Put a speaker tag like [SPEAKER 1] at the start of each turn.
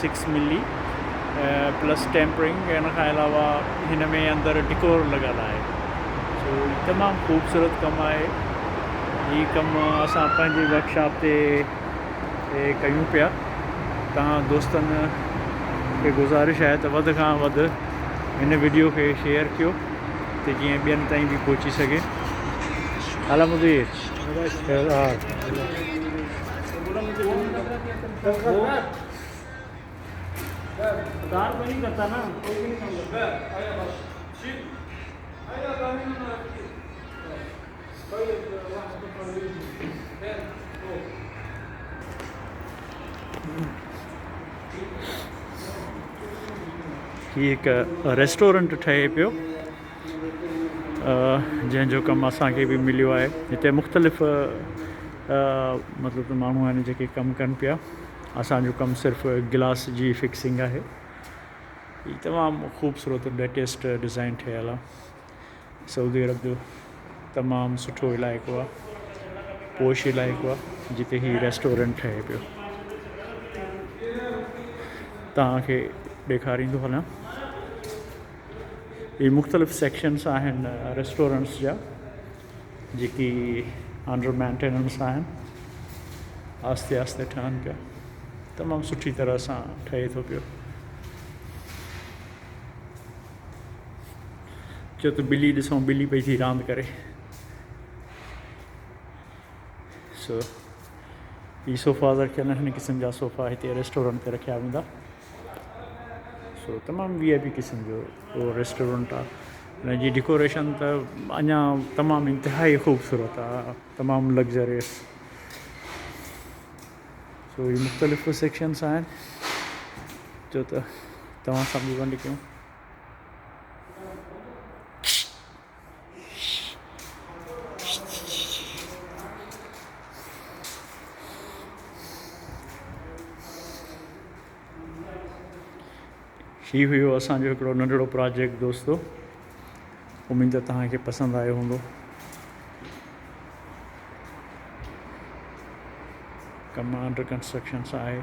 [SPEAKER 1] 6 मिली plus tampering इन खां अलावा हिन में अंदरि डिकोर लॻल आहे। सो तमामु ख़ूबसूरत कमु आहे। हीउ कमु असां पंहिंजी वर्कशॉप ते कयूं पिया। तव्हां दोस्तनि खे गुज़ारिश आहे त वधि खां वधि हिन वीडियो खे शेयर कयो त जीअं ॿियनि ताईं बि पहुची सघे। हाला मुदीर नहीं करता ना ही एक रेस्टोरेंट ठहे पियो जंहिंजो कमु असांखे बि मिलियो आहे। हिते मुख़्तलिफ़ मतिलबु माण्हू आहिनि जेके कमु कनि पिया। असांजो कमु सिर्फ़ु गिलास जी फिक्सिंग आहे। ही तमामु ख़ूबसूरत लेटेस्ट डिज़ाइन ठहियल आहे। सऊदी अरब जो तमामु सुठो इलाइक़ो आहे, पोश इलाइक़ो आहे जिते ही रेस्टोरेंट ठहे पियो। तव्हांखे ॾेखारींदो हलां। ये मुख़्तलिफ़ सेक्शन्स आहिनि रेस्टोरेंट्स जा जेकी अंडर मेंटेनेंस आहिनि, आस्ते आस्ते ठहनि पिया। तमामु सुठी तरह सां ठहे थो पियो। चो त ॿिली ॾिसूं, ॿिली पई थी रांदि करे। सो ही सोफ़ा रखियल आहिनि, हिन क़िस्म जा सोफ़ा हिते रेस्टोरेंट ते रखिया वेंदा। सो तमामु VIP क़िस्म जो उहो रेस्टोरेंट आहे। हिन जी डेकोरेशन त अञा तमामु इंतिहाई ख़ूबसूरत आहे, तमामु लग्ज़रियस। सो ही मुख़्तलिफ़ सेक्शन्स आहिनि जो त तव्हां सां बि वंड कयूं। ही हुयो असांजो हिकिड़ो नंढिड़ो प्रोजेक्ट दोस्तो। उमेद आहे तव्हांखे पसंदि आयो हूंदो। कमु अंडर कंस्ट्रक्शन आहे।